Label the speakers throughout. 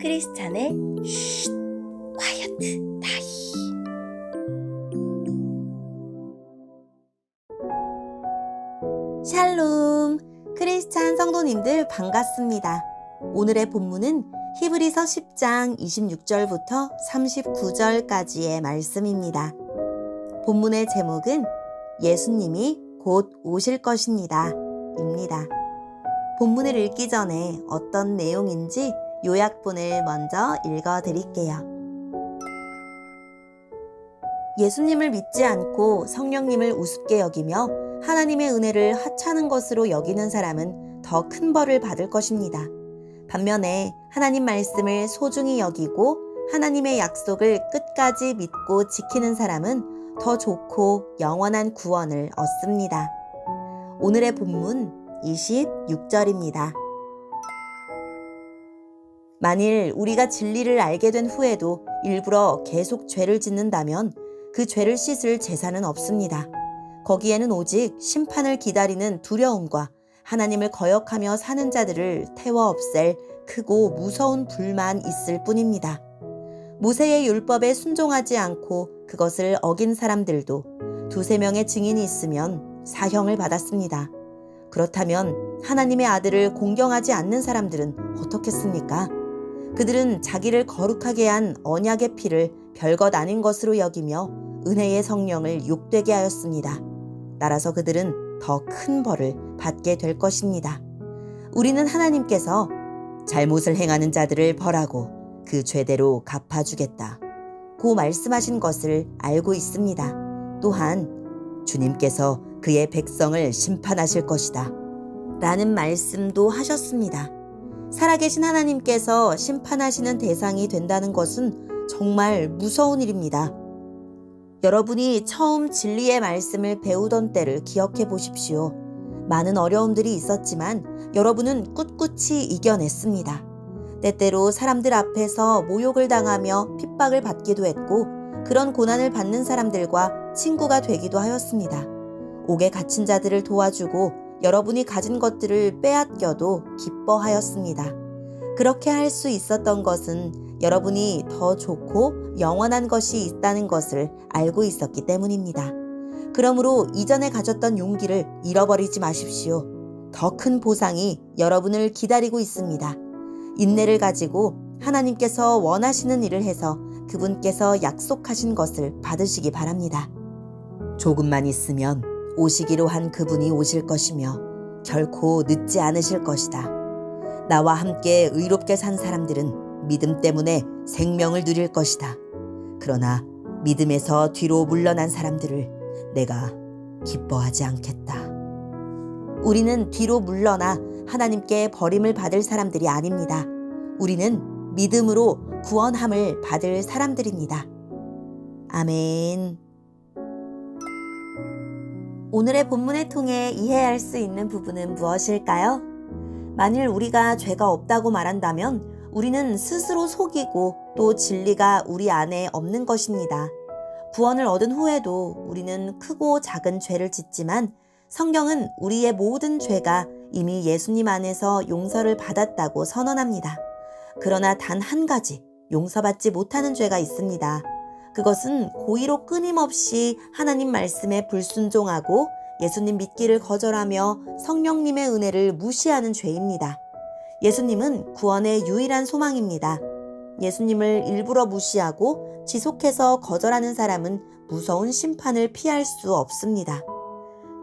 Speaker 1: 크리스찬의 쉿 콰이어트 타임. 샬롬, 크리스찬 성도님들 반갑습니다. 오늘의 본문은 히브리서 10장 26절부터 39절까지의 말씀입니다. 본문의 제목은 예수님이 곧 오실 것입니다 입니다. 본문을 읽기 전에 어떤 내용인지 요약본을 먼저 읽어드릴게요. 예수님을 믿지 않고 성령님을 우습게 여기며 하나님의 은혜를 하찮은 것으로 여기는 사람은 더 큰 벌을 받을 것입니다. 반면에 하나님 말씀을 소중히 여기고 하나님의 약속을 끝까지 믿고 지키는 사람은 더 좋고 영원한 구원을 얻습니다. 오늘의 본문 26절입니다. 만일 우리가 진리를 알게 된 후에도 일부러 계속 죄를 짓는다면 그 죄를 씻을 제사는 없습니다. 거기에는 오직 심판을 기다리는 두려움과 하나님을 거역하며 사는 자들을 태워 없앨 크고 무서운 불만 있을 뿐입니다. 모세의 율법에 순종하지 않고 그것을 어긴 사람들도 두세 명의 증인이 있으면 사형을 받았습니다. 그렇다면 하나님의 아들을 공경하지 않는 사람들은 어떻겠습니까? 그들은 자기를 거룩하게 한 언약의 피를 별것 아닌 것으로 여기며 은혜의 성령을 욕되게 하였습니다. 따라서 그들은 더 큰 벌을 받게 될 것입니다. 우리는 하나님께서 잘못을 행하는 자들을 벌하고 그 죄대로 갚아주겠다 고 말씀하신 것을 알고 있습니다. 또한 주님께서 그의 백성을 심판하실 것이다 라는 말씀도 하셨습니다. 살아계신 하나님께서 심판하시는 대상이 된다는 것은 정말 무서운 일입니다. 여러분이 처음 진리의 말씀을 배우던 때를 기억해 보십시오. 많은 어려움들이 있었지만 여러분은 꿋꿋이 이겨냈습니다. 때때로 사람들 앞에서 모욕을 당하며 핍박을 받기도 했고 그런 고난을 받는 사람들과 친구가 되기도 하였습니다. 옥에 갇힌 자들을 도와주고 여러분이 가진 것들을 빼앗겨도 기뻐하였습니다. 그렇게 할 수 있었던 것은 여러분이 더 좋고 영원한 것이 있다는 것을 알고 있었기 때문입니다. 그러므로 이전에 가졌던 용기를 잃어버리지 마십시오. 더 큰 보상이 여러분을 기다리고 있습니다. 인내를 가지고 하나님께서 원하시는 일을 해서 그분께서 약속하신 것을 받으시기 바랍니다. 조금만 있으면 오시기로 한 그분이 오실 것이며 결코 늦지 않으실 것이다. 나와 함께 의롭게 산 사람들은 믿음 때문에 생명을 누릴 것이다. 그러나 믿음에서 뒤로 물러난 사람들을 내가 기뻐하지 않겠다. 우리는 뒤로 물러나 하나님께 버림을 받을 사람들이 아닙니다. 우리는 믿음으로 구원함을 받을 사람들입니다. 아멘. 오늘의 본문을 통해 이해할 수 있는 부분은 무엇일까요? 만일 우리가 죄가 없다고 말한다면 우리는 스스로 속이고 또 진리가 우리 안에 없는 것입니다. 구원을 얻은 후에도 우리는 크고 작은 죄를 짓지만 성경은 우리의 모든 죄가 이미 예수님 안에서 용서를 받았다고 선언합니다. 그러나 단 한 가지 용서받지 못하는 죄가 있습니다. 그것은 고의로 끊임없이 하나님 말씀에 불순종하고 예수님 믿기를 거절하며 성령님의 은혜를 무시하는 죄입니다. 예수님은 구원의 유일한 소망입니다. 예수님을 일부러 무시하고 지속해서 거절하는 사람은 무서운 심판을 피할 수 없습니다.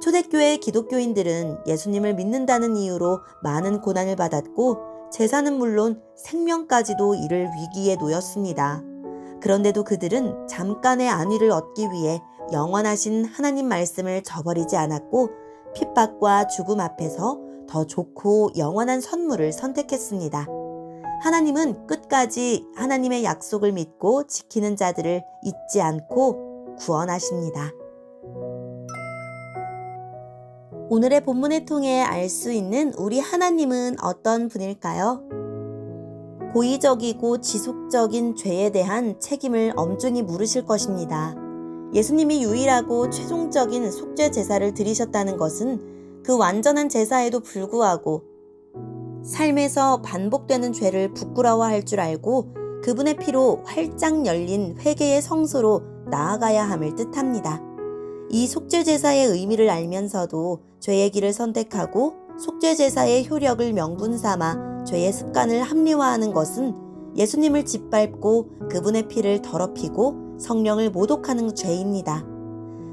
Speaker 1: 초대교회 기독교인들은 예수님을 믿는다는 이유로 많은 고난을 받았고 재산은 물론 생명까지도 잃을 위기에 놓였습니다. 그런데도 그들은 잠깐의 안위를 얻기 위해 영원하신 하나님 말씀을 저버리지 않았고 핍박과 죽음 앞에서 더 좋고 영원한 선물을 선택했습니다. 하나님은 끝까지 하나님의 약속을 믿고 지키는 자들을 잊지 않고 구원하십니다. 오늘의 본문을 통해 알 수 있는 우리 하나님은 어떤 분일까요? 고의적이고 지속적인 죄에 대한 책임을 엄중히 물으실 것입니다. 예수님이 유일하고 최종적인 속죄 제사를 드리셨다는 것은 그 완전한 제사에도 불구하고 삶에서 반복되는 죄를 부끄러워할 줄 알고 그분의 피로 활짝 열린 회개의 성소로 나아가야 함을 뜻합니다. 이 속죄제사의 의미를 알면서도 죄의 길을 선택하고 속죄제사의 효력을 명분 삼아 죄의 습관을 합리화하는 것은 예수님을 짓밟고 그분의 피를 더럽히고 성령을 모독하는 죄입니다.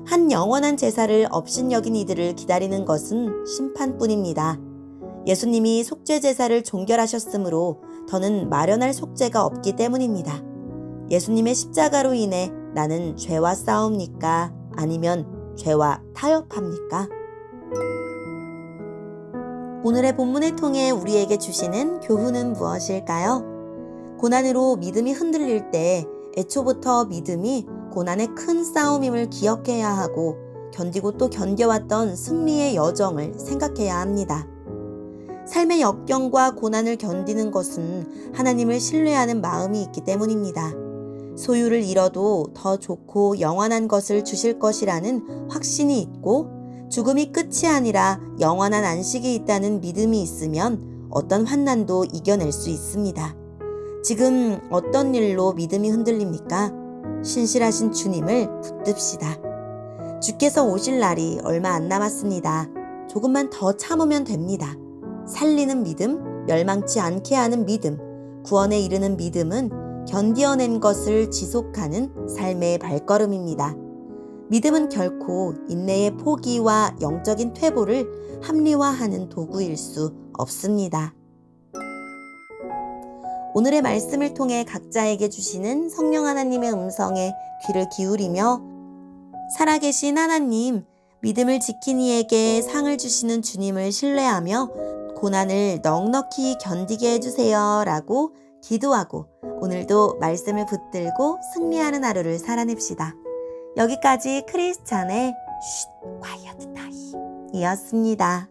Speaker 1: 한 영원한 제사를 업신여긴 이들을 기다리는 것은 심판뿐입니다. 예수님이 속죄제사를 종결하셨으므로 더는 마련할 속죄가 없기 때문입니다. 예수님의 십자가로 인해 나는 죄와 싸웁니까? 아니면 죄와 타협합니까? 오늘의 본문을 통해 우리에게 주시는 교훈은 무엇일까요? 고난으로 믿음이 흔들릴 때 애초부터 믿음이 고난의 큰 싸움임을 기억해야 하고 견디고 또 견뎌왔던 승리의 여정을 생각해야 합니다. 삶의 역경과 고난을 견디는 것은 하나님을 신뢰하는 마음이 있기 때문입니다. 소유를 잃어도 더 좋고 영원한 것을 주실 것이라는 확신이 있고 죽음이 끝이 아니라 영원한 안식이 있다는 믿음이 있으면 어떤 환난도 이겨낼 수 있습니다. 지금 어떤 일로 믿음이 흔들립니까? 신실하신 주님을 붙듭시다. 주께서 오실 날이 얼마 안 남았습니다. 조금만 더 참으면 됩니다. 살리는 믿음, 멸망치 않게 하는 믿음, 구원에 이르는 믿음은 견디어낸 것을 지속하는 삶의 발걸음입니다. 믿음은 결코 인내의 포기와 영적인 퇴보를 합리화하는 도구일 수 없습니다. 오늘의 말씀을 통해 각자에게 주시는 성령 하나님의 음성에 귀를 기울이며 살아계신 하나님, 믿음을 지킨 이에게 상을 주시는 주님을 신뢰하며 고난을 넉넉히 견디게 해주세요 라고 기도하고 오늘도 말씀을 붙들고 승리하는 하루를 살아냅시다. 여기까지 크리스찬의 쉿, quiet time 이었습니다.